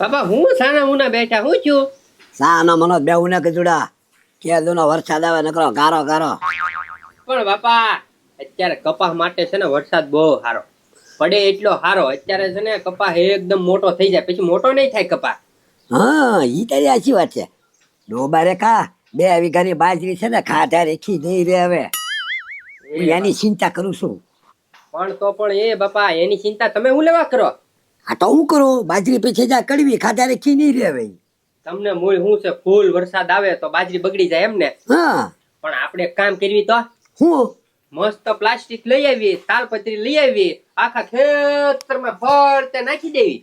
બાપા હું સાના મુના બેઠા હું છું. સાનો મનો બેવું ને કીધુડા કે દુનો વરસાદ આવે નકરો ગારો ગારો. પણ બાપા અત્યારે કપાસ માટે છે ને વરસાદ બહુ સારો પડે એટલો સારો. અત્યારે છે ને કપાસ એકદમ મોટો થઈ જાય પછી મોટો નહીં થાય કપાસ. હા ઈ તારી સાચી વાત છે. ડોબારે કા 2 વીઘાની બાજરી છે ને ખાધા રેખી નહીં રે હવે એની ચિંતા કરું છું. પણ તો પણ એ બાપા એની ચિંતા તમે હું લેવા કરો. આ તો હું કરું બાજરી પીછે જા કડવી ખાધા રેખી નહીં રે હવે. તમને મૂળ શું છે ફૂલ વરસાદ આવે તો બાજરી બગડી જાય એમને. હા પણ આપણે એક કામ કરવી તો હું મસ્ત પ્લાસ્ટિક લઈ આવી તાલપત્રી લઈ આવી આખા ખેતરમાં ફરતે નાખી દેવી.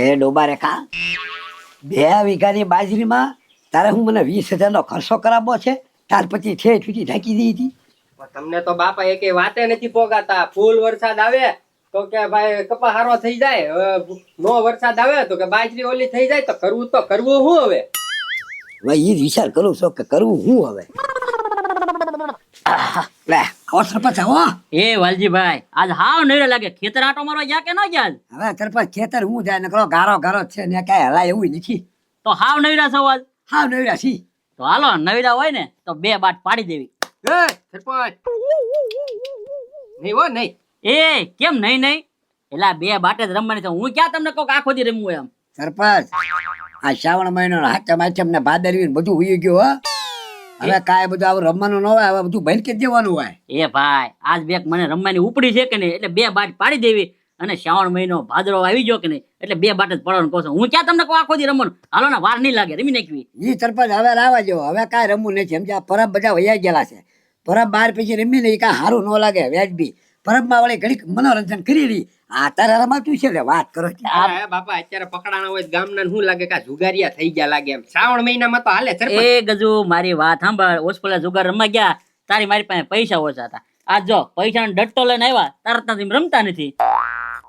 એ ડોબારે કા 2 વીઘાની બાજરીમાં તારે હું મને 20,000 નો ખર્ચો કરાવવો છે ત્યાર પછી ઠેઠ સુધી ઢાંકી દીધી હતી. પણ તમને તો બાપા એકે વાતે નથી પોગાતા. ફૂલ વરસાદ આવે તો કે ભાઈ કપા હારો થઈ જાય, નો વરસાદ આવે તો કે બાજરી ઓલી થઈ જાય. તો કરવું શું હવે? હવે એ જ વિચાર કરું છું કે કરવું હું હવે. લે આવો સરપંચ આવો. એ વાલજીભાઈ આજ હાવ નડે લાગે. ખેતર આટો મારવા ગયા કે ન ગયા? હવે સરપંચ ખેતર હું જાય નકરો ગારો ગારો જ છે ને કાંઈ હલાય એવું નથી. તો હાવ નવડા છો આજ? હાવ નવડા છી. તો હાલો નવડા હોય ને તો 2 બાટ પાડી દેવી. એ સરપંચ નહીં હો નહીં. એ કેમ નહીં નહીં? એલા 2 બાટે જ રમવાની છે. હું ક્યાં તમને કહું કે આખો દી રમવું એમ. સરપંચ આ શ્રાવણ મહિનો હાથમ હાથમ ને ભાદરવી બધું ઉઈ ગયું હો. હવે કાંઈ બધું આવું રમવાનું ન હોય. હવે બધું બંધ કરી દેવાનું હોય. એ ભાઈ આજ બેક મને રમવાની ઉપડી છે કે નહીં એટલે 2 બાટ પાડી દેવી. અને શ્રાવણ મહિનો ભાદરો આવી ગયો કે નહીં એટલે 2 બાટ જ પડવાનું કહું છું. હું ક્યાં તમને કહું આખો દી રમવાનું. હાલો ને વાર નહીં લાગે રમી નાખવી. ઈ સરપંચ હવે લાવવા જો. હવે કાંઈ રમવું નથી સમજ્યા. પરબ બધા વૈયા ગયેલા છે. પરબ બહાર પછી રમી નહીં કાંઈ સારું ન લાગે વ્યાજબી. પરબમાં વળી ઘડીક મનોરંજન કરી લી. આ તારે રમાતું છે વાત કરો. બાપા અત્યારે પકડાણા હોય ગામના શું લાગે કે જુગારિયા થઈ ગયા લાગે એમ. શ્રાવણ મહિનામાં તો હાલે સરપંચ. એ ગજુ મારી વાત સાંભળ. ઓસપલા જુગાર રમવા ગયા તારી મારી પાસે પૈસા ઓછા હતા. આજ જો પૈસા ડટ્ટો લઈને આવ્યા તરત નથી રમતા નથી.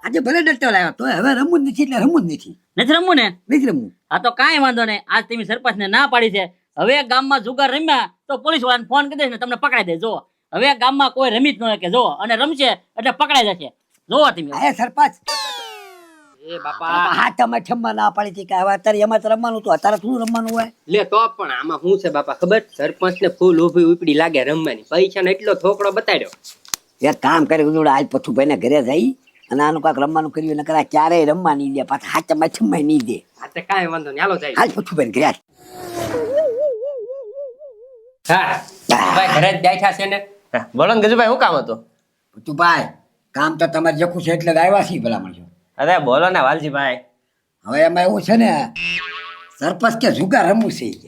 આજે ભલે ડટ્ટો લાવ્યો તો હવે રમવું જ નથી એટલે રમવું જ નથી. નથી રમવું ને? નથી રમવું. હા તો કાંઈ વાંધો નહીં. આજ તમે સરપંચ ને ના પાડી છે. હવે ગામમાં જુગાર રમ્યા તો પોલીસ વાળાને ફોન કરી દઈશ ને તમને પકડાઈ દે. જો હવે ગામમાં કોઈ રમી જ ન કે જો અને રમશે એટલે પકડાઈ જશે. જોવો તમે. હે સરપંચ એ બાપા હા તમે છમ્મા ના પાડી હતી કે હવે અત્યારે એમાં તો રમવાનું હતું. અત્યારે શું રમવાનું હોય? લે તો પણ આમાં શું છે બાપા ખબર? સરપંચ ને ફૂલ ઉભી ઉપડી લાગે રમવાની. પૈસા ને એટલો થોકડો બતાડ્યો. એક કામ કરી ઉદોડા આજ પથુભાઈ ને ઘરે જઈ અને આનું કાંઈક રમવાનું કર્યું નકર ક્યારેય રમવા નહીં દે. પાછા હાથમાં છમ્માય નહીં દે. હા તે કાંઈ વાંધો નહીં હાલો જાય. હાલ પથુભાઈ ઘરે હાલ. હા ભાઈ ઘરે જ બેઠા છે ને. બોલો ને ગજુભાઈ શું કામ હતું? પથુભાઈ કામ તો તમારે જખું છે એટલે જ આવ્યા છીએ ભલા મળજો. અરે બોલો ને વાલજીભાઈ. હવે એમાં એવું છે ને સરપંચ કે જુગાર રમવું છે ઈ કે.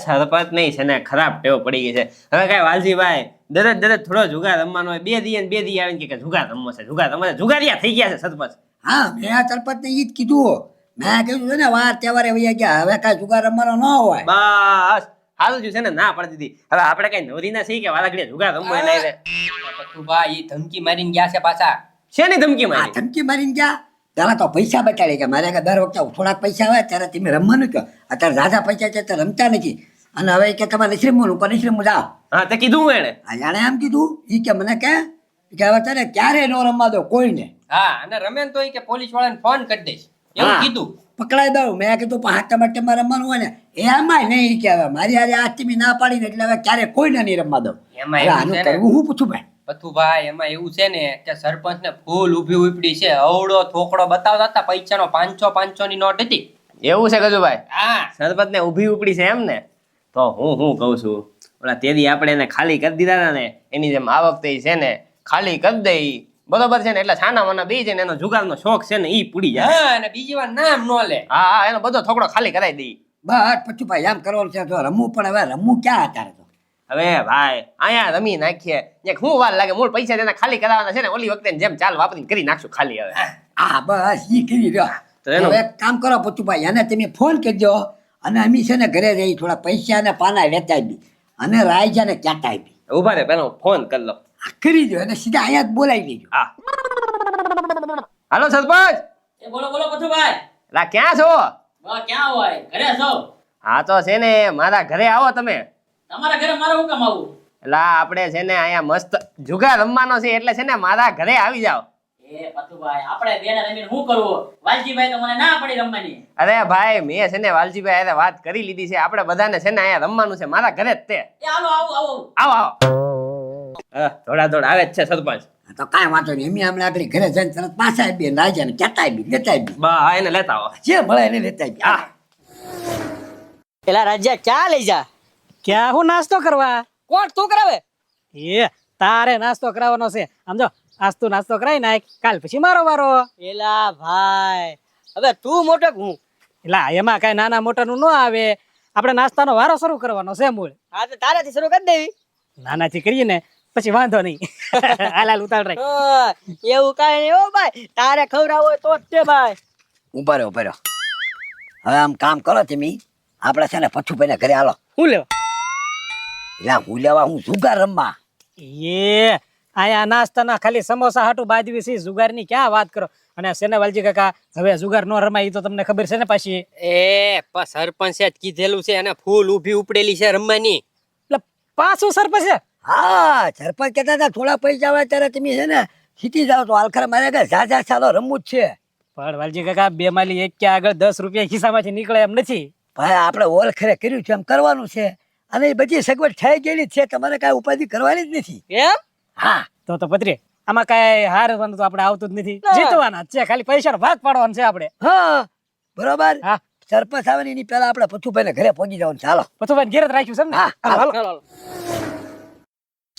સરપંચ નહીં છે ને ખરાબ ટેવ પડી ગઈ છે. હવે કઈ વાલજીભાઈ દરજ થોડો જુગાર રમવાનો હોય. 2 દી આવીને કે જુગાર રમવો છે જુગાર રમવો છે. જુગારિયા થઈ ગયા છે સરપંચ. હા મેં આ સરપંચને ઈ જ કીધું. મેં કીધું છે ને વાર તહેવારે વૈયા ગયા હવે કાંઈ જુગાર રમવાનો ન હોય. બસ હાલ છે ને ના પડી દીધી. હવે આપણે કઈ નવરી ના છીએ કે વાલા ઘડીએ જુગાર રમવો એને રે. ભાઈ ઈ ધમકી મારીને ગયા છે પાછા. શેની ધમકી આ મારી? ધમકી મારીને ગયા ત્યારે તો પૈસા બચાડે કે મારે કે દર વખતે થોડાક પૈસા આવે ત્યારે તમે રમવાનું કહો. અત્યારે ઝાઝા પૈસા છે તો રમતા નથી. અને હવે કે તમારે નથી રમવાનું પણ નથી રમવું જાઓ. હા તે કીધું હું એને. આ જાણે એમ કીધું ઈ કે મને કે હવે તારે ક્યારે ન રમવા દો કોઈને. હા અને રમે ને તો ઈ કે પોલીસ વાળાને ફોન કરી દઈશ એવું હા. કીધું. પકડાઈ દઉં. મેં કીધું પણ હાથમાં માટમાં રમવાનું હોય ને એમાંય નહીં કે હવે મારી હારે આજથી ના પાડીને એટલે હવે ક્યારે કોઈને નહીં રમવા દઉં. એમાં હવે એવું આનું છે ને કરવું હું પૂછું ભાઈ. પથુભાઈ એમાં એવું છે ને કે સરપંચ ને ફૂલ ઉભી ઉપડી છે. અવળો થોકડો બતાવતા હતા. પૈસાનો 500 ની નોટ હતી. એવું છે ગજુભાઈ? હા સરપંચ ને ઊભી ઉપડી છે એમ ને? તો હું કહું છું ઓલા તેદી આપણે એને ખાલી કરી દીધા હતા ને એની જેમ આ વખતે છે ને ખાલી કરી દઈ બરોબર છે ને. એટલે છાના માના બે છે ને એનો જુગારનો શોખ છે ને ઈ પૂડી જાય. હા અને બીજી વાર નામ ન લે. હા એનો બધો થોકડો ખાલી કરાવી દઈ. બસ પછી ભાઈ એમ કરવાનું છે તો રમવું પણ હવે રમવું ક્યાં અત્યારે તો. હવે ભાઈ અહીંયા રમી નાખીએ. શું વાર લાગે? મૂળ પૈસા તેના ખાલી કરાવવાના છે ને ઓલી વખતે જેમ ચાલ વાપરીને કરી નાખશું ખાલી. હવે હા બસ ઈ કરી રહ્યો. તો એનો- હવે એક કામ કરો પતુભાઈ એને તમે ફોન કરજો અને અમી છે ને ઘરે જઈ થોડા પૈસા અને પાના લેતા આવી અને રાયજાને ક્યાંતા આવી ઉભા રે પેલો ફોન કરી લો. કરી દો અને સીધા અહીંયા જ બોલાવી દેજો. હા હાલો સરપંચ. એ બોલો બોલો પથુભાઈ. લા ક્યાં છો? બસ ક્યાં હોય? ઘરે છો? હા તો છે ને મારા ઘરે આવો તમે. તમારા ઘરે મારે હું કામ આવું? એટલે આપણે છે ને અહીંયા મસ્ત જુગાર રમવાનો છે એટલે છે ને મારા ઘરે આવી જાઓ. એ પતુભાઈ આપણે બેને રમીને શું કરવું? વાલજીભાઈ તો મને ના પડી રમવાની. અરે ભાઈ મેં છે ને વાલજીભાઈ હારે વાત કરી લીધી છે, આપણે બધાને છે ને અહીંયા રમવાનું છે, મારા ઘરે જ તે. એ હાલો આવો આવો. આવો આવો. દોડા દોડ આવે જ છે સરપંચ. તો કાંઈ વાંધો નહીં, એમ હમણાં આપણી ઘરે જઈને તરત પાછા આવી રાજા ને કહેતા આવી લેતા આવી બા હા એને લેતા આવો. જે મળે એને લેતા આવી હા. પેલા રાજ્યા ચા લઈ જા. ક્યાં હું નાસ્તો કરવા? કોણ તું કરાવે? એ તારે નાસ્તો કરાવવાનો છે. આમ જો આજ તું નાસ્તો કરાવી નાખ, કાલ પછી મારો વારો. પેલા ભાઈ હવે તું મોટો કે હું? એટલે એમાં કઈ નાના મોટાનું ન આવે, આપણે નાસ્તાનો વારો શરૂ કરવાનો છે મૂળ. હા તો તારાથી શરૂ કરી દેવી. નાનાથી કરીએ ને પછી વાંધો નહીં. હાલ હાલ ઉતાર રાખ. હા, એવું કાંઈ નહીં હો ભાઈ, તારે ખવડાવવું હોય તો જ તે ભાઈ. ઉભા રહ્યો ઉભા રહ્યો. હવે આમ કામ કરો તમે, આપણે છે ને પછુભાઈને ઘરે હાલો. શું લેવા? એટલે હું લેવા હું જુગાર રમવા. એ આયા નાસ્તાના ખાલી સમોસા હાટું બાજવી છે, જુગારની ક્યાં વાત કરો. અને સેને વાલજી કાકા હવે જુગાર નો રમાય ઈ તો તમને ખબર છે ને પાછી. એ પણ સરપંચે જ કીધેલું છે અને ફૂલ ઊભી ઉપડેલી છે રમવાની. એટલે પાછું સરપંચ છે? હા સરપંચ કહેતા હતા થોડા પૈસા આવે ત્યારે તમે છે ને સીટી જાઓ તો હાલખરા મારે કે ઝાઝા ચાલો રમવું જ છે. પણ વાલજી કાકા બે માલી એક કે આગળ 10 રૂપિયા ખિસ્સામાંથી નીકળે એમ નથી. ભાઈ આપણે ઓળખરે કર્યું છે એમ કરવાનું છે, અને એ બધી સગવડ થઈ ગયેલી જ છે, તમારે કાંઈ ઉપાધિ કરવાની જ નથી. એમ? હા તો પત્રી આમાં કઈ હારવાનું તો આપણે આવતું જ નથી, જીતવાના જ છે, ખાલી પૈસાનો ભાગ પાડવાનો છે આપણે. હા બરોબર. હા સરપંચ આવે ને એની પહેલા આપણે પછુભાઈને ઘરે પહોંચી જવાનું. ચાલો પછુભાઈ ઘેર જ રાખ્યું છે ને? હા, હાલો ચાલો.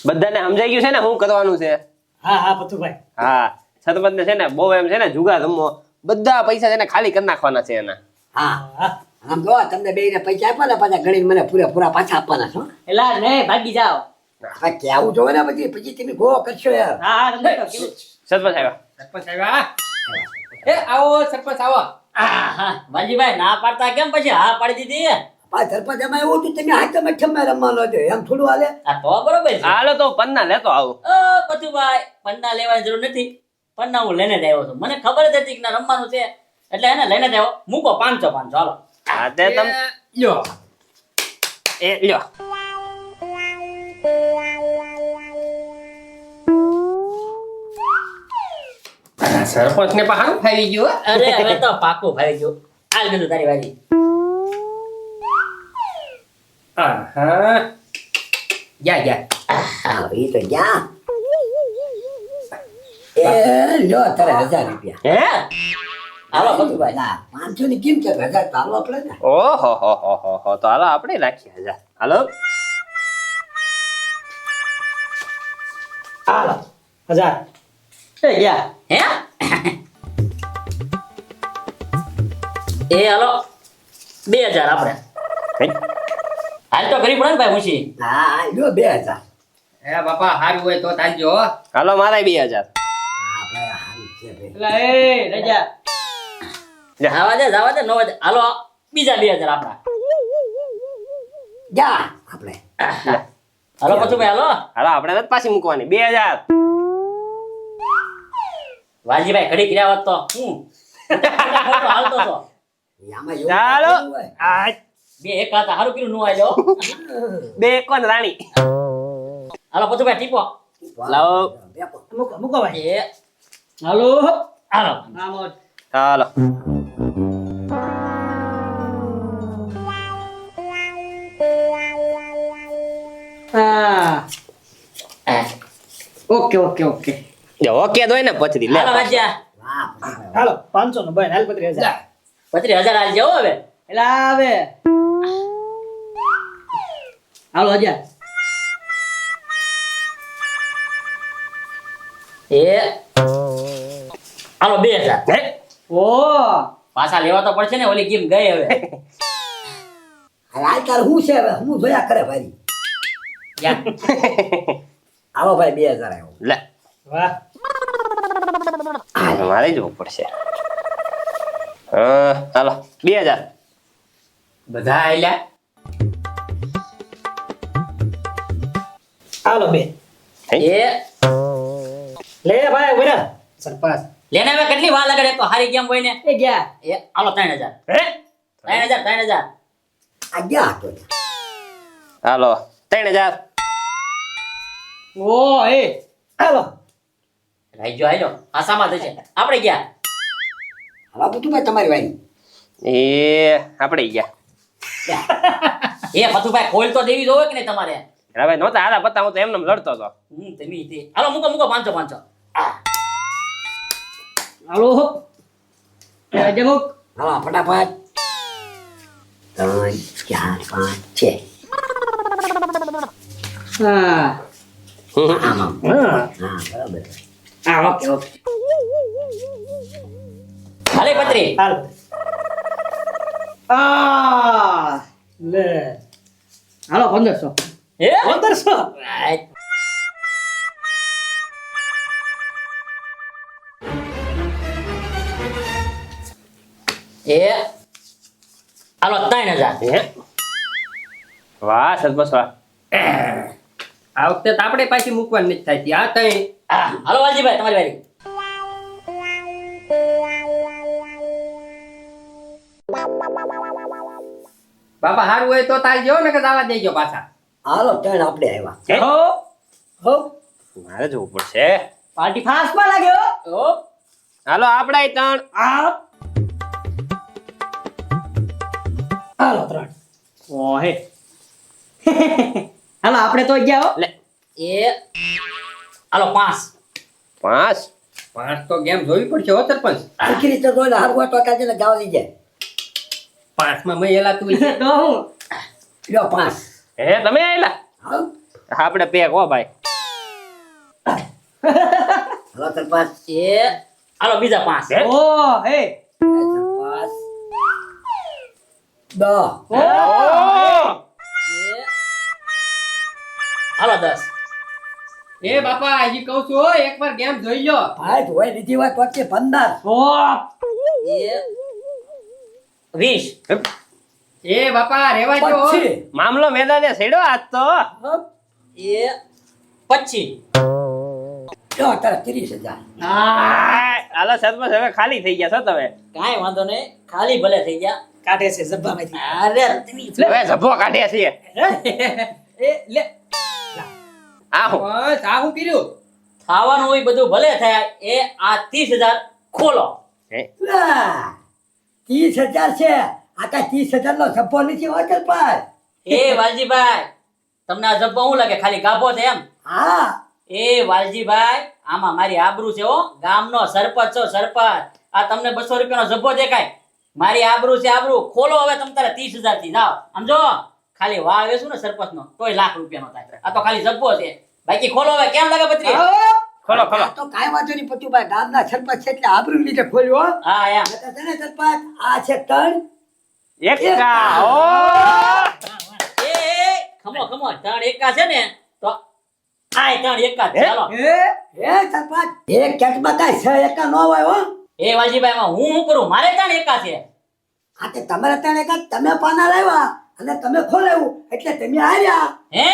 બધાને સમજાઈ ગયું છે ને શું કરવાનું છે? હા હા પછુભાઈ. હા સરપંચ ને છે ને બહુ એમ છે ને જુગાર રમવો, બધા પૈસા છે ને ખાલી કરી નાખવાના છે એના. હા આમ જો તમને બેયને પૈસા આપ્યા ને પાછા ગણીને મને પૂરેપૂરા પાછા આપવાના છો. એલા નહીં ભાગી જાઓ. હવે કેવું જોવે ને પછી તમે ગો કરશો યાર. હા હા તમને તો કેવું? સરપંચ આવ્યા. સરપંચ આવ્યા. એ આવો સરપંચ આવો. હા વાલજીભાઈ ના પાડતા કેમ પછી હા પાડી દીધી? આ સરપંચ એમાં એવું હતું તમે હાથે મઠ્ઠમમાં રમવાનો હતો, એમ થોડું હાલે. આ તો બરોબર છે. હાલો તો પન્ના લેતો આવું. પતુભાઈ પન્ના લેવાની જરૂર નથી, પન્ના હું લઈને જ આવ્યો છું. મને ખબર જ હતી કે ના રમવાનું છે એટલે એને લઈને જ આવ્યો. મૂકો 500 હાલો. હા તે તમ લ્યો. એ લ્યો. સરપંચ ને પહાડું ફાવી ગયું હો. અરે હવે તો પાકું ભાઈ ગયું. હાલ ગયું તારી વારી. આહા. જા હા એ તો જ્યાં એ લ્યો તારે 1000 રૂપિયા. હે હાલો પતુભાઈ. ના 500 ની કિંમત 1000 તો હાલો આપણે ને. ઓહો હો હો હો હો તો હાલો આપણે રાખીએ 1000. હાલો હાલો 1000. એ ગયા. હે એ હાલો 2000 આપણે. હાલ તો કરી પડે ને ભાઈ મુશી. હા લ્યો 2000. એ બાપા હારું હોય તો તાલજો હો. હાલો મારા 2000. હા ભાઈ હારું છે ભાઈ. એલા એ રજા. જવા દે નો વાજે. હાલો બીજા 2000 આપણા. જા આપણે. હાલો પતુભાઈ હાલો. હાલો આપણે નથી પાછી મૂકવાની 2000. વાલજીભાઈ ઘડી કર્યા હોત તો હું ખોટો હાલતો હતો. આમાં એવું ચાલો કાંઈ હોય. આ બે એક હતા હારું કર્યું નો આલ્યો. બે કોણ રાણી. હાલો પતુભાઈ ટીપો. લાવો. બેપો. મૂકો ભાઈ. એ હાલો. હાલો. હાલો હા ઓકે ઓકે ઓકે. જો ઓકે તો હોય ને પછી લે. હાલો વાજ્યા. વાહ ભાઈ. હાલો 500 નો ભાઈ હાલ 35000. 35000 હાલ જાઓ હવે. એલા આવે. હાલો હજા. એ હાલો 2000. હે ઓ પાછા લેવા તો પડશે ને, ઓલી ગેમ ગઈ હવે. હાલ તાર હું છે હવે હું જોયા કરે ભાઈ. યા. આવો ભાઈ 2000 આવ્યો. લે વાહ મારે જવું પડશે. હાલો 2000. બધા આયલા. હાલો 2. એ લે ભાઈ વરા સરપંચ. લેને હવે કેટલી વાર લગાડે તો હારી ગેમ હોય ને. એ ગયા. એ હાલો 3000. હે 3000. આ ગયા તો. હાલો 3000. ઓ એ હાલો આઈજો આઈજો આસામાં થશે આપણે ગયા હવા ભતુભાઈ તમારી વારી એ આપણે ગયા એ ફતુભાઈ ખોલ તો દેવી જોવે કે નહીં તમારે હવે નહોતા હારા પત્તા હું તો એમને લડતો હતો તમે તે હાલો મૂકો મૂકો 500 હાલો જમુક હા ફટાફટ 3 4 5 6 હા હા બરાબર હા ઓકે ઓકે હાલે પત્રી હાલ લે હાલો 1500 હે 1500 રાઈટ. એ હાલો 3000 હે વાહ સરપંચ વાહ આ વખતે તો આપણે પાછી મૂકવાની નથી થતી આ તઈ હાલો વાલજીભાઈ તમારી વારી બાપા હારું હોય તો તાલ જેવો ને કે દાવા દેજો પાછા હાલો ટર્ન આપણે આવ્યા હે? હો હો મારે જવું પડશે પાર્ટી ફાસ્ટ માં લાગ્યો ઓ હાલો આપડા ત્રણ આપ હાલો 3 ઓહે હાલો આપણે તો ગયા હો લે એ હાલો 5 પાંચ 5 તો ગેમ જોવી પડશે હો સરપંચ આખી રીતે જોઈને હાર વાટો કાઢીને ગાવ લઈ જાય 5 માં મય તું તો હું લ્યો 5 હે તમે આયલા હા આપણે પેક હો ભાઈ હાલો સરપંચ એ હાલો બીજા 5 હે? ઓ હે સરપંચ 10 ઓ હાલો 10 એ બાપા હજી કહું છું હો, એકવાર ગેમ જોઈ લો ભાઈ હોય બીજી વાત વચ્ચે 15 ઓ એ 20 એ બાપા રેવા જો હો. 25 મામલો મેદાને છેડ્યો આજ તો એ 25 લ્યો તારે 30,000 હાલો સરપંચ હવે ખાલી થઈ ગયા છો તમે કાંઈ વાંધો નહીં ખાલી ભલે થઈ ગયા કાઢે છે જબ્બામાંથી અરે તમે હવે ઝભ્ભો કાઢ્યા છીએ એ લે આ હું બસ આ હું કર્યું ખાવાનું હોય બધું ભલે થાય એ આ 30,000 ખોલો હે? 30,000 છે આ કઈ 30,000 નો સપ્પો નથી હોતો પણ એ વાલજીભાઈ તમને આ જબ્બો શું લાગે ખાલી ગાભો છે એમ હા એ વાલજીભાઈ આમાં મારી આબરૂ છે હો ગામનો સરપંચ છો સરપંચ આ તમને 200 રૂપિયાનો જબ્બો દેખાય મારી આબરૂ છે આબરૂ ખોલો હવે તમ તારે 30,000 થી જાઓ સમજો ખાલી વાવ વેસું ને સરપંચ નો તોય લાખ રૂપિયાનો થાય આ તો ખાલી જબ્બો છે બાકી ખોલો હવે કેમ લાગે પત્રી ખોલો ખોલો આ તો કાંઈ વાંધો નહીં પતુભાઈ ગામના સરપંચ છે એટલે આબરૂ લીધે ખોલ્યો હો. હા એમ નકર છે ને સરપંચ આ છે ત્રણ એકા ઓ એ ખમો ખમો 3 એકા છે ને તો આય 3 એકા છે. હે? ચાલો હે સરપંચ એક કેટમાં કાંઈ 6 એકા ન હોય હો એ વાલજીભાઈ માં હું શું કરું મારે 3 એકા છે આ તે તમારે ત્રણ એકા તમે પાના લાવ્યા અને તમે ખોલાવ્યું એટલે તમે હાર્યા હે